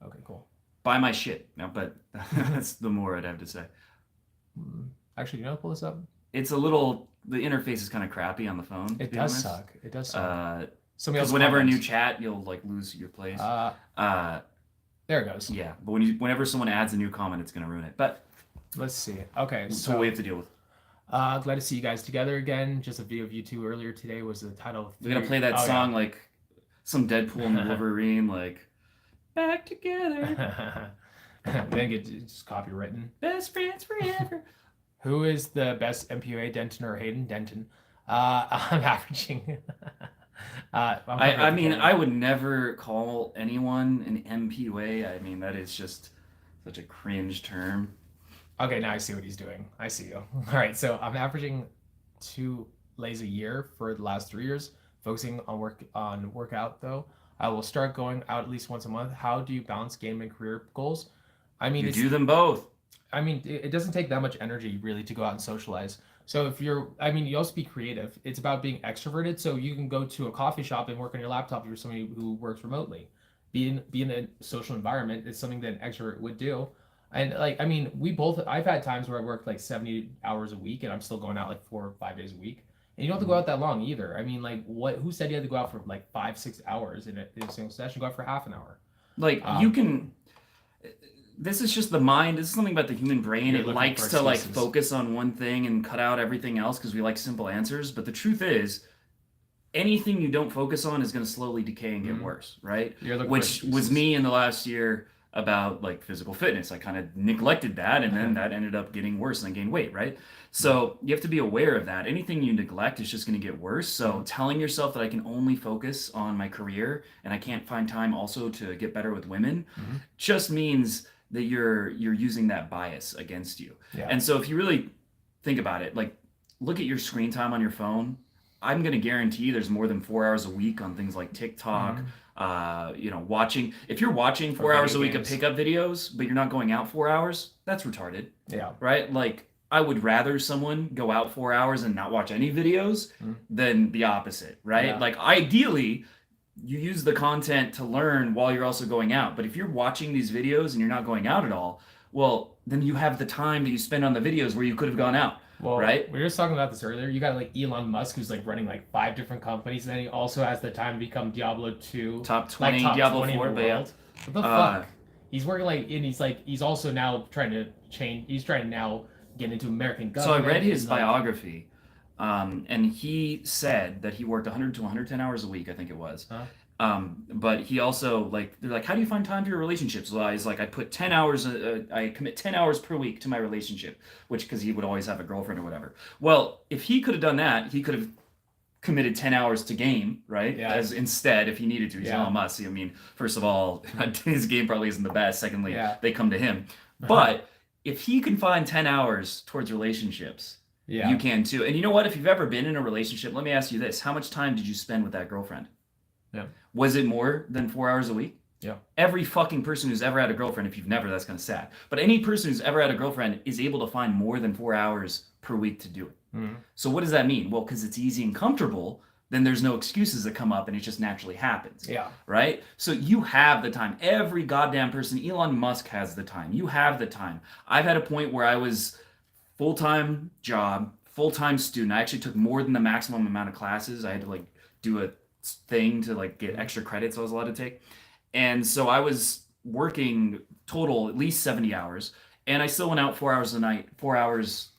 Okay, cool. buy my shit. No, but that's the more I'd have to say. Actually, you know, pull this up. It's a little. The interface is kind of crappy on the phone. It does suck. It does suck. Because whenever a new chat, you'll like lose your place. There it goes. Yeah, but whenever someone adds a new comment, it's gonna ruin it. But let's see. Okay, so we have to deal with. Glad to see you guys together again. Just a video of you two earlier today was the title. We're gonna play that song like some Deadpool and Wolverine, like back together. Then get just copywritten. Best friends forever. Who is the best MPUA, Denton or Hayden? Denton. I'm averaging. I mean, I would never call anyone an MPUA. I mean, that is just such a cringe term. Okay, now I see what he's doing. I see you. All right, so I'm averaging 2 lays a year for the last 3 years, focusing on workout though. I will start going out at least once a month. How do you balance game and career goals? I mean, you do them both. I mean, it doesn't take that much energy really to go out and socialize. So if you're, I mean, you also be creative. It's about being extroverted. So you can go to a coffee shop and work on your laptop if you're somebody who works remotely. Be in a social environment is something that an extrovert would do. And like, I mean, I've had times where I worked like 70 hours a week and I'm still going out like 4 or 5 days a week. And you don't have to go out that long either. I mean, like who said you had to go out for like 5-6 hours in a single session? Go out for half an hour. Like you can, this is just the mind. This is something about the human brain. It likes to like focus on one thing and cut out everything else because we like simple answers. But the truth is, anything you don't focus on is going to slowly decay and get worse, right? Which was me in the last year about like physical fitness. I kind of neglected that, and then that ended up getting worse and I gained weight, right? So you have to be aware of that. Anything you neglect is just going to get worse. So telling yourself that I can only focus on my career and I can't find time also to get better with women just means that you're using that bias against you. Yeah. And so if you really think about it, like look at your screen time on your phone. I'm going to guarantee there's more than 4 hours a week on things like TikTok, watching. If you're watching 4 hours a week of pickup videos, but you're not going out 4 hours, that's retarded. Yeah. Right? Like I would rather someone go out 4 hours and not watch any videos than the opposite, right? Yeah. Like ideally, you use the content to learn while you're also going out. But if you're watching these videos and you're not going out at all, well, then you have the time that you spend on the videos where you could have gone out. Well, right? We were just talking about this earlier. You got like Elon Musk, who's like running like 5 different companies, and then he also has the time to become Diablo 2. Top 20, like, Diablo 4, but yeah. What the fuck? He's working and he's also now trying to change, he's trying to now get into American government. So I read his biography, and he said that he worked 100 to 110 hours a week, I think it was. Huh? But he also they're like, how do you find time for your relationships? Well, he's like, I put 10 hours, I commit 10 hours per week to my relationship, because he would always have a girlfriend or whatever. Well, if he could have done that, he could have committed 10 hours to game, right? Yeah. As instead, if he needed to, he's Elon Musk. I mean, first of all, his game probably isn't the best. Secondly, they come to him. But if he can find 10 hours towards relationships, you can too. And you know what? If you've ever been in a relationship, let me ask you this. How much time did you spend with that girlfriend? Yeah. Was it more than 4 hours a week? Yeah. Every fucking person who's ever had a girlfriend, if you've never, that's kind of sad. But any person who's ever had a girlfriend is able to find more than 4 hours per week to do it. So what does that mean? Well, because it's easy and comfortable, then there's no excuses that come up and it just naturally happens. Yeah. Right? So you have the time. Every goddamn person, Elon Musk has the time. You have the time. I've had a point where I was full-time job, full-time student. I actually took more than the maximum amount of classes. I had to do a thing to get extra credits I was allowed to take. And so I was working total at least 70 hours, and I still went out 4 hours a night, 4 hours,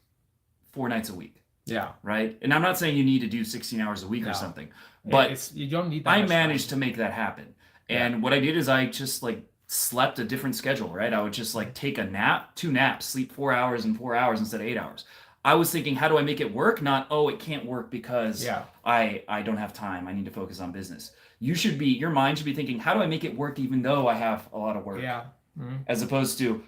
4 nights a week. Yeah. Right? And I'm not saying you need to do 16 hours a week or something, but you don't need that I managed to make that happen. And what I did is I just slept a different schedule, right? I would just take a nap, 2 naps, sleep 4 hours and 4 hours instead of 8 hours. I was thinking, how do I make it work? Not, oh, it can't work because I don't have time. I need to focus on business. Your mind should be thinking, how do I make it work even though I have a lot of work? Yeah. As opposed to,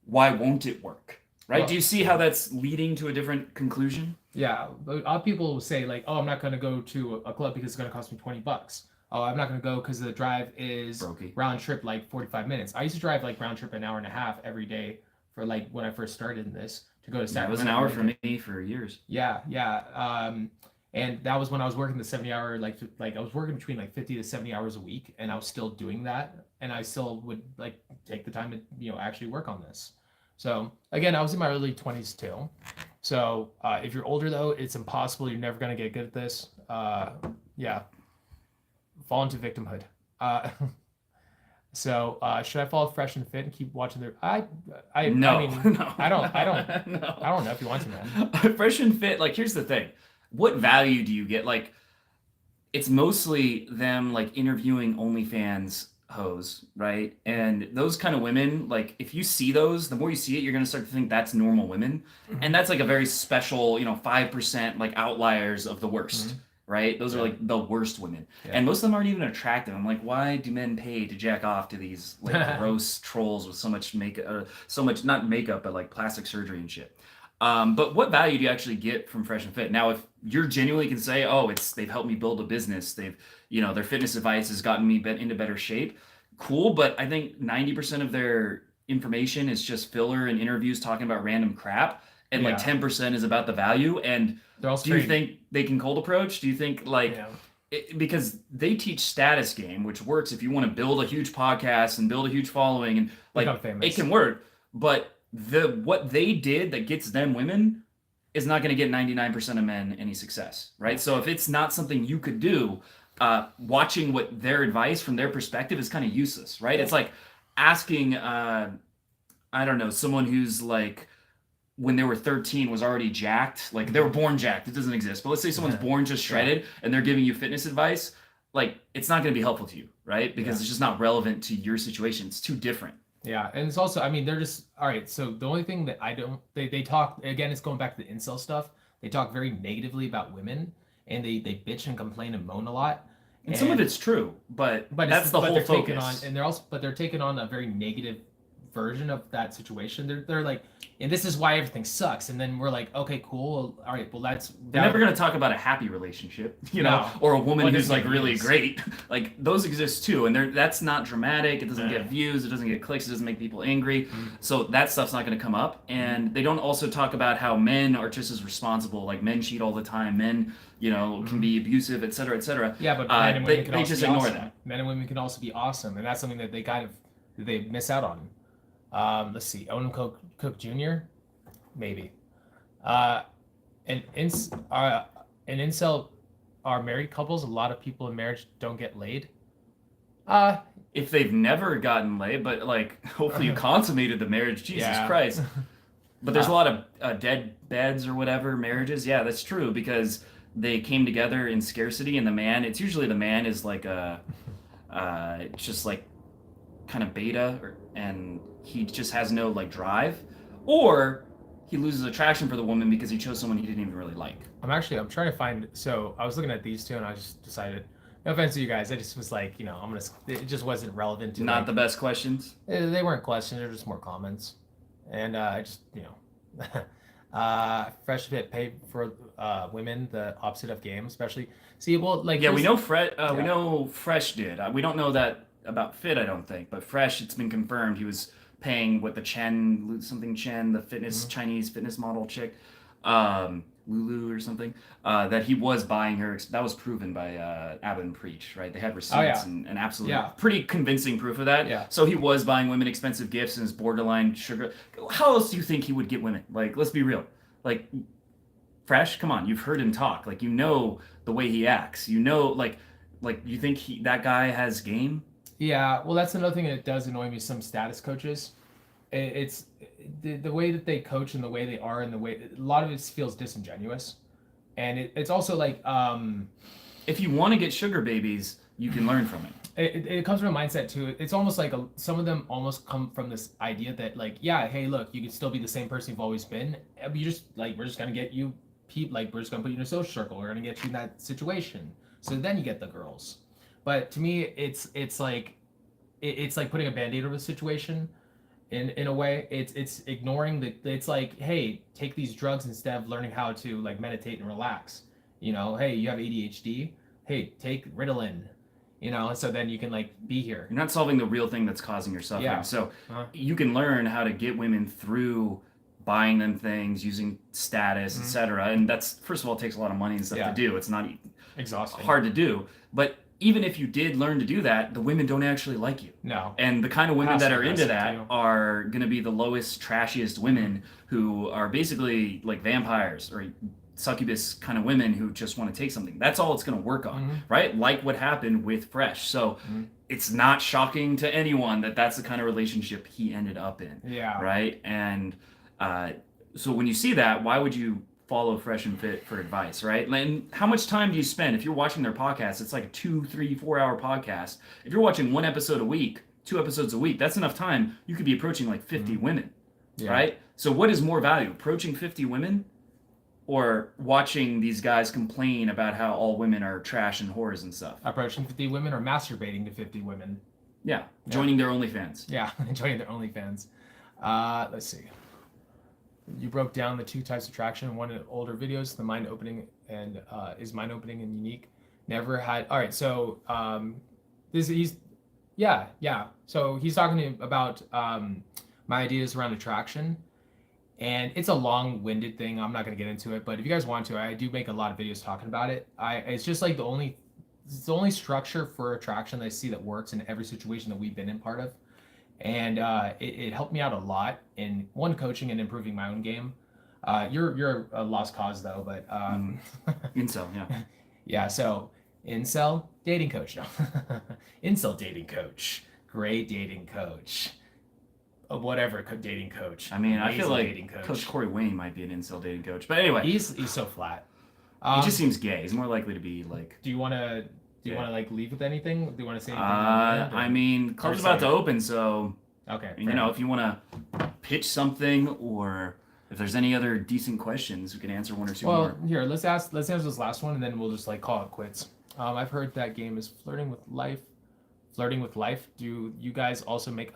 why won't it work? Right? Well, do you see how that's leading to a different conclusion? Yeah. A lot of people will say oh, I'm not going to go to a club because it's going to cost me $20. Oh, I'm not going to go because the drive is round trip 45 minutes. I used to drive round trip an hour and a half every day for when I first started in this. To go to Sacramento. It was an hour for me for years. Yeah. And that was when I was working the 70-hour, like I was working between like 50 to 70 hours a week, and I was still doing that, and I still would like take the time to actually work on this. So again, I was in my early 20s too. So if you're older though, it's impossible. You're never gonna get good at this. Yeah, fall into victimhood. Uh, so should I follow Fresh and Fit and keep watching their? No, I mean, no, I don't no. I don't know if you want to, man. Fresh and Fit, like here's the thing. What value do you get? Like it's mostly them like interviewing OnlyFans hoes, right? And those kind of women, like if you see those, the more you see it, you're gonna start to think that's normal women. And that's like a very special, 5% like outliers of the worst. Right? Those are like the worst women. Yeah. And most of them aren't even attractive. I'm like, why do men pay to jack off to these like gross trolls with so much makeup, so much, not makeup, but like plastic surgery and shit? But what value do you actually get from Fresh and Fit? Now, if you're genuinely can say, oh, they've helped me build a business, their fitness advice has gotten me into better shape, cool. But I think 90% of their information is just filler and interviews talking about random crap, and like 10% is about the value. And do you think they can cold approach? Do you think like because they teach status game, which works if you want to build a huge podcast and build a huge following and like it can work, but what they did that gets them women is not going to get 99% of men any success, right? So if it's not something you could do, watching what their advice from their perspective is kind of useless, right? It's like asking, I don't know, someone who's like, when they were 13 was already jacked, like they were born jacked, it doesn't exist. But let's say someone's born just shredded and they're giving you fitness advice, like it's not going to be helpful to you, right? Because it's just not relevant to your situation. It's too different. Yeah, and it's also, I mean, they're just, all right, so the only thing that they talk, again, it's going back to the incel stuff. They talk very negatively about women, and they bitch and complain and moan a lot. And some of it's true, but that's the whole focus. But they're taking on a very negative version of that situation. They're like, and this is why everything sucks. And then we're like, okay, cool. All right, well, they're never going to talk about a happy relationship, or a woman who's like really great. Like those exist too. And that's not dramatic. It doesn't get views. It doesn't get clicks. It doesn't make people angry. So that stuff's not going to come up. And they don't also talk about how men are just as responsible. Like men cheat all the time. Men, can be abusive, et cetera, et cetera. Yeah, but men and women can also just be ignore awesome. that. Men and women can also be awesome. And that's something that they miss out on. Let's see, Owen Cook Jr., maybe. And incel are married couples. A lot of people in marriage don't get laid. If they've never gotten laid, but like hopefully you consummated the marriage, Jesus Christ. But there's a lot of dead beds or whatever marriages. Yeah, that's true because they came together in scarcity, and it's usually the man is like just like kind of beta and he just has no like drive, or he loses attraction for the woman because he chose someone he didn't even really like. I'm trying to find, so I was looking at these two and I just decided, no offense to you guys, I just was like, it just wasn't relevant to Not the best questions. They weren't questions, they're just more comments. And I just, Fresh Fit pay for women the opposite of game, especially. See, well, like we know we know Fresh did. We don't know that about Fit, I don't think, but Fresh, it's been confirmed he was paying what the Chen, the fitness Chinese fitness model chick, Lulu or something, that he was buying her. That was proven by Abbott and Preach, right? They had receipts and absolutely pretty convincing proof of that. Yeah. So he was buying women expensive gifts and his borderline sugar. How else do you think he would get women? Like, let's be real. Like, Fresh, come on, you've heard him talk. Like, the way he acts. Like you think that guy has game? Yeah, well, that's another thing that does annoy me. Some status coaches, it's the way that they coach and the way they are and the way a lot of it feels disingenuous, and it's also like if you want to get sugar babies, you can learn from it. It comes from a mindset too. It's almost like some of them almost come from this idea that like, yeah, hey, look, you can still be the same person you've always been. You just like we're just gonna get you, like we're just gonna put you in a social circle. We're gonna get you in that situation. So then you get the girls. But to me, it's like putting a Band-Aid over the situation. In a way, it's ignoring it's like, hey, take these drugs instead of learning how to like meditate and relax. Hey, you have ADHD. Hey, take Ritalin. So then you can like be here. You're not solving the real thing that's causing your suffering. Yeah. So you can learn how to get women through buying them things, using status, etc. And that's, first of all, it takes a lot of money and stuff to do. It's not exhausting, hard to do. But even if you did learn to do that, the women don't actually like you. No. And the kind of women that are into that are going to be the lowest, trashiest women who are basically like vampires or succubus kind of women who just want to take something. That's all it's going to work on, right? Like what happened with Fresh. So it's not shocking to anyone that that's the kind of relationship he ended up in. Yeah. Right? And so when you see that, why would you follow Fresh and Fit for advice, right? And how much time do you spend? If you're watching their podcast, it's like a 2, 3, 4 hour podcast. If you're watching 1 episode a week, 2 episodes a week, that's enough time. You could be approaching like 50 women, right? So what is more value, approaching 50 women or watching these guys complain about how all women are trash and whores and stuff? Approaching 50 women or masturbating to 50 women? Yeah, joining their OnlyFans. Yeah, joining their OnlyFans. Let's see. You broke down the 2 types of attraction. One in older videos, the mind opening and is mind opening and unique. Never had. All right, so So he's talking about my ideas around attraction, and it's a long-winded thing. I'm not going to get into it, but if you guys want to, I do make a lot of videos talking about it. It's just like it's the only structure for attraction that I see that works in every situation that we've been in part of. And it helped me out a lot in coaching and improving my own game. You're a lost cause though, but Incel, yeah. Yeah, so Incel dating coach. No. Incel dating coach. Great dating coach. Whatever dating coach. I mean, I feel like Coach Corey Wayne might be an Incel dating coach, but anyway, he's so flat. He just seems gay. He's more likely to be like. Do you want to like leave with anything? Do you want to say anything? I mean, club's about to open, so okay. You know, if you want to pitch something, or if there's any other decent questions, we can answer 1 or 2 more. Well, here, let's answer this last one, and then we'll just like call it quits. I've heard that game is flirting with life. Flirting with life. Do you guys also make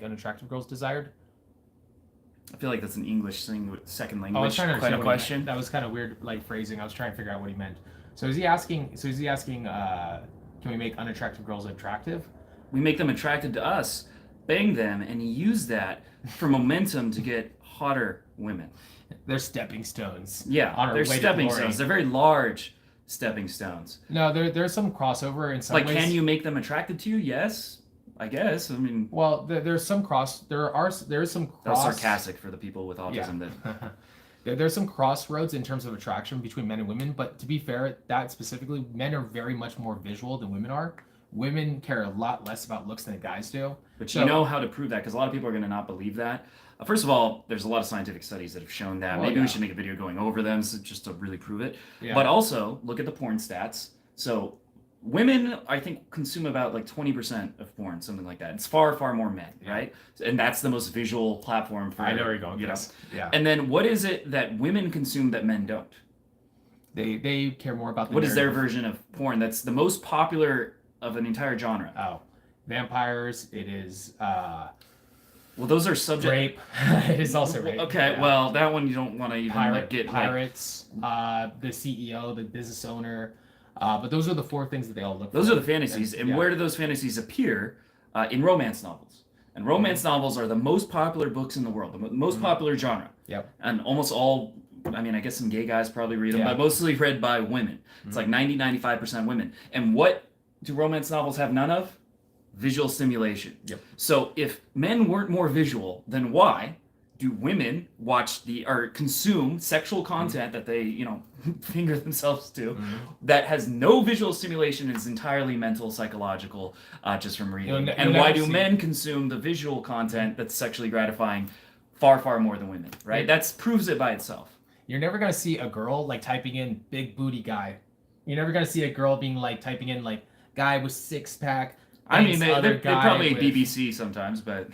unattractive girls desired? I feel like that's an English second language. I was trying to kind of question. That was kind of weird, like phrasing. I was trying to figure out what he meant. So is he asking? Can we make unattractive girls attractive? We make them attracted to us, bang them, and use that for momentum to get hotter women. They're stepping stones. Yeah, they're stepping stones. They're very large stepping stones. No, there's some crossover in some ways. Like, can you make them attracted to you? Yes, I guess. I mean, well, there's some cross. There is some cross. That was sarcastic for the people with autism. Yeah. There's some crossroads in terms of attraction between men and women, but to be fair, that specifically, men are very much more visual than women are. Women care a lot less about looks than guys do. But you know how to prove that, because a lot of people are going to not believe that. First of all, there's a lot of scientific studies that have shown that. Maybe we should make a video going over them just to really prove it. Yeah. But also, look at the porn stats. So women, I think, consume about like 20% of porn, something like that. It's far, far more men, right? And that's the most visual platform for. I know where you're going. Yes. Yeah. And then what is it that women consume that men don't? They care more about the What narrative. Is their version of porn that's the most popular of an entire genre? Oh, vampires. It is. Well, those are subject. Rape. It is also rape. Okay, yeah. Well, that one you don't want to even get. Pirates. The CEO, the business owner. But those are the 4 things that they all look for. Those are the fantasies. And where do those fantasies appear? In romance novels. And romance novels are the most popular books in the world, the most popular genre. Yep. And almost all, I mean, I guess some gay guys probably read them, but mostly read by women. It's like 90-95% women. And what do romance novels have none of? Visual stimulation. Yep. So if men weren't more visual, then why do women watch or consume sexual content that they, finger themselves to, that has no visual stimulation and is entirely mental, psychological, just from reading? And why do men consume the visual content that's sexually gratifying far, far more than women, right? That proves it by itself. You're never going to see a girl like typing in big booty guy. You're never going to see a girl being like typing in like guy with 6-pack. I mean, they're probably BBC sometimes, but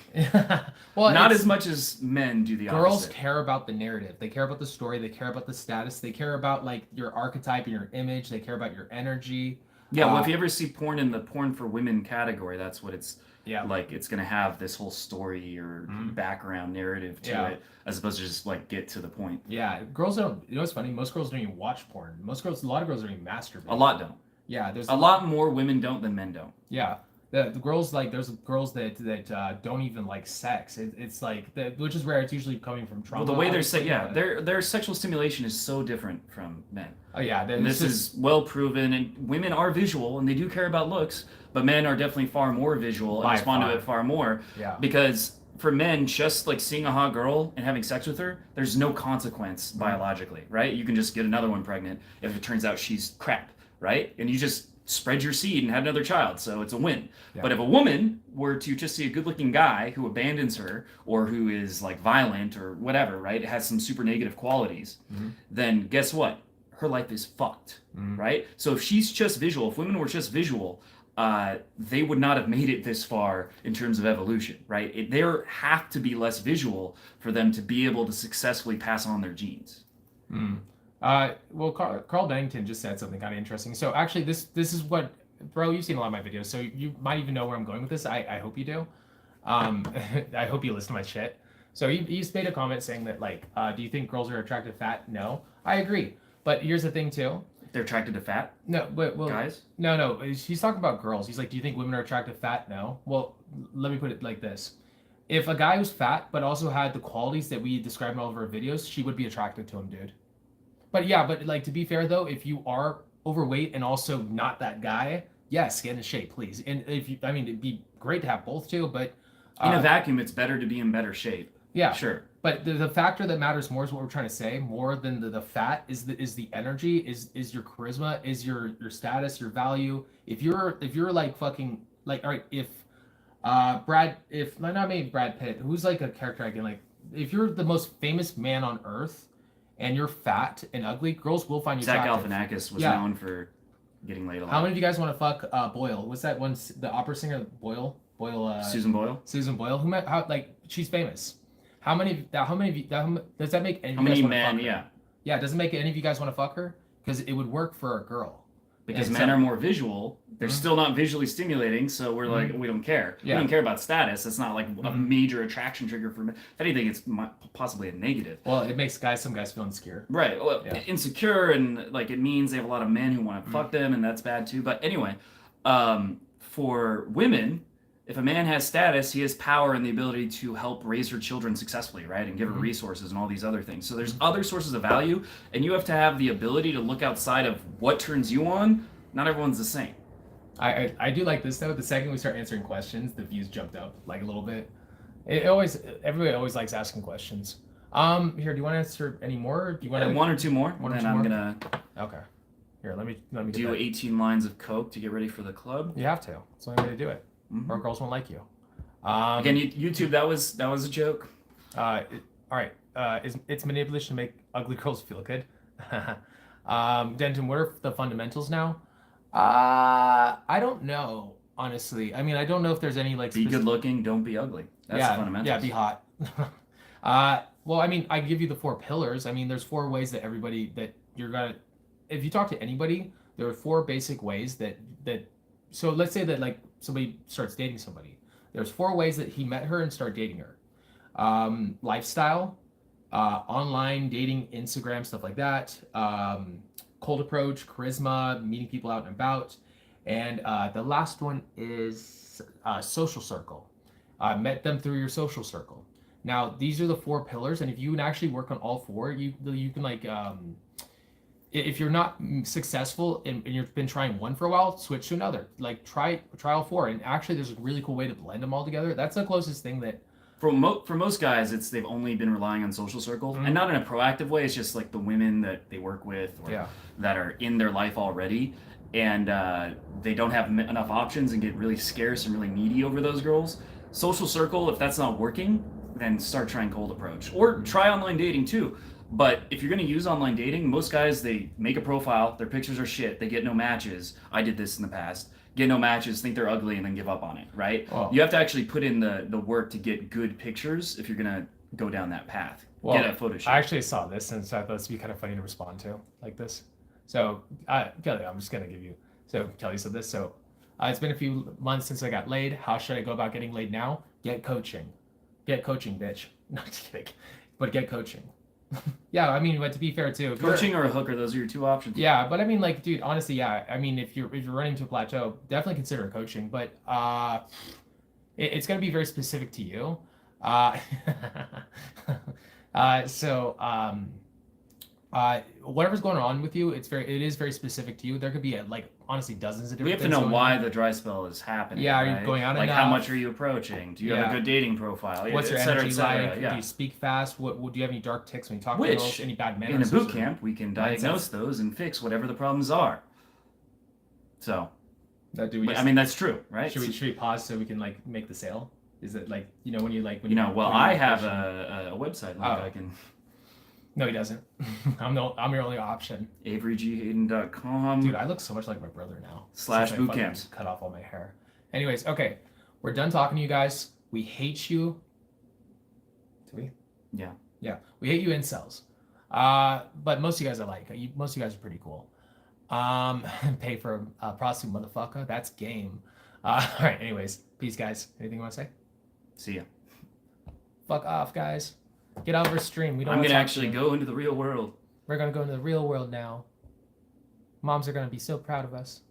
well, not as much as men do the opposite. Girls care about the narrative. They care about the story. They care about the status. They care about like your archetype and your image. They care about your energy. Yeah, well, if you ever see porn in the porn for women category, that's what it's like. It's going to have this whole story or background narrative to it, as opposed to just like get to the point. Yeah, girls don't. You know what's funny? Most girls don't even watch porn. A lot of girls don't even masturbate. A lot don't. Yeah, there's a lot more women don't than men don't. Yeah. The girls like there's girls that don't even like sex. It's like which is rare. It's usually coming from trauma. Well, the way their sexual stimulation is so different from men. Oh yeah, And this is well proven, and women are visual and they do care about looks, but men are definitely far more visual and respond to it far more. Yeah. Because for men, just like seeing a hot girl and having sex with her, there's no consequence biologically, right? You can just get another one pregnant if it turns out she's crap, right? And you just spread your seed and have another child, so it's a win. Yeah. But if a woman were to just see a good-looking guy who abandons her or who is like violent or whatever, right? It has some super negative qualities, then guess what? Her life is fucked, right? So if she's just visual, if women were just visual, they would not have made it this far in terms of evolution, right? There have to be less visual for them to be able to successfully pass on their genes. Well, Carl Bennington just said something kind of interesting. So actually, this is what, bro, you've seen a lot of my videos, so you might even know where I'm going with this. I hope you do. I hope you listen to my shit. So he made a comment saying that like, do you think girls are attracted to fat? No, I agree. But here's the thing too. They're attracted to fat? No, but well, guys? No. He's talking about girls. He's like, do you think women are attracted to fat? No. Well, let me put it like this. If a guy was fat but also had the qualities that we describe in all of our videos, she would be attracted to him, dude. But yeah, but like to be fair though, if you are overweight and also not that guy, yes, get in shape, please. And if you, I mean, it'd be great to have both too, but in a vacuum, it's better to be in better shape. Yeah, sure. But the factor that matters more is what we're trying to say. More than the fat is the energy, is your charisma, is your status, your value. If you're like fucking like, all right, if not maybe Brad Pitt, who's like a character again, like if you're the most famous man on earth and you're fat and ugly, girls will find you attractive. Zach Galifianakis was known for getting laid a lot. How many of you guys want to fuck Boyle? What's that one? The opera singer Boyle. Susan Boyle. Susan Boyle. Who met? How like she's famous. How many of you? Does that make any? How many men? Fuck her? Yeah. Yeah. Does it make any of you guys want to fuck her? Because it would work for a girl. Because men are more visual. They're still not visually stimulating, so we're like, we don't care. Yeah. We don't care about status. It's not like a major attraction trigger for men. If anything, it's possibly a negative. Well, it makes some guys feel insecure. Right. Well, insecure, and like it means they have a lot of men who want to fuck them, and that's bad too. But anyway, for women, if a man has status, he has power and the ability to help raise her children successfully, right? And give her resources and all these other things. So there's other sources of value, and you have to have the ability to look outside of what turns you on. Not everyone's the same. I do like this though. The second we start answering questions, the views jumped up like a little bit. Everybody always likes asking questions. Here, do you want to answer any more? Do you want one or two more? Okay. Here, let me do 18 lines of coke to get ready for the club. You have to. It's the only way to do it. Or girls won't like you. Again, YouTube, that was a joke. All right. It's manipulation to make ugly girls feel good. Denton, what are the fundamentals now? I don't know, honestly. I mean, I don't know if there's any like. Be good looking, don't be ugly. That's the fundamentals. Yeah, be hot. Well, I mean, I give you the 4 pillars. I mean, there's 4 ways that you're gonna. If you talk to anybody, there are 4 basic ways that. So let's say that like somebody starts dating somebody. There's 4 ways that he met her and started dating her. Lifestyle, online dating, Instagram, stuff like that. Cold approach, charisma, meeting people out and about. And the last one is social circle. Met them through your social circle. Now, these are the 4 pillars, and if you can actually work on all 4, you can like, if you're not successful and you've been trying one for a while, switch to another. Like try all 4. And actually, there's a really cool way to blend them all together. That's the closest thing that. For most guys, they've only been relying on social circle, and not in a proactive way. It's just like the women that they work with or that are in their life already, and they don't have enough options and get really scarce and really needy over those girls. Social circle, if that's not working, then start trying cold approach or try online dating too. But if you're going to use online dating, most guys, they make a profile, their pictures are shit, they get no matches. I did this in the past. Get no matches, think they're ugly, and then give up on it, right? Oh. You have to actually put in the work to get good pictures if you're going to go down that path. Well, get a photo shoot. I actually saw this, and so I thought this would be kind of funny to respond to, like this. So, Kelly, I'm just going to give you... So, Kelly said this. So, it's been a few months since I got laid. How should I go about getting laid now? Get coaching. Get coaching, bitch. No, just kidding. But get coaching. Yeah, I mean, but to be fair too, if you're- Coaching or a hooker, those are your two options. Yeah, but I mean, like, dude, honestly, yeah. I mean, if you're running to a plateau, definitely consider coaching. But it's gonna be very specific to you. Uh, so whatever's going on with you, it is very specific to you. There could be like honestly dozens of different. We have to things know going why on. the dry spell is happening. Yeah, are right? you going out like enough? how much are you approaching? Do you have Yeah. a good dating profile? What's your et cetera, energy et cetera. like? Yeah. Do you speak fast? What do you have any dark tics when you talk to Which, girls? Any bad manners? in a boot camp, we can diagnose mindsets? those and fix whatever the problems are. So, That do we but, just, I mean, that's true, right? should we pause so we can like make the sale? Is it like when you like when You know, well, when you I have approach a website link Oh. I can. No, he doesn't. I'm your only option. AveryGHayden.com. Dude, I look so much like my brother now. / since I boot fucking camps. Cut off all my hair. Anyways, okay. We're done talking to you guys. We hate you. Do we? Yeah. Yeah. We hate you incels. But most of you guys are like, most of you guys are pretty cool. Pay for a prostitute motherfucker. That's game. All right. Anyways, peace, guys. Anything you want to say? See ya. Fuck off, guys. Get out of our stream. We don't. I'm wanna gonna talk actually to you. go into the real world. We're gonna go into the real world now. Moms are gonna be so proud of us.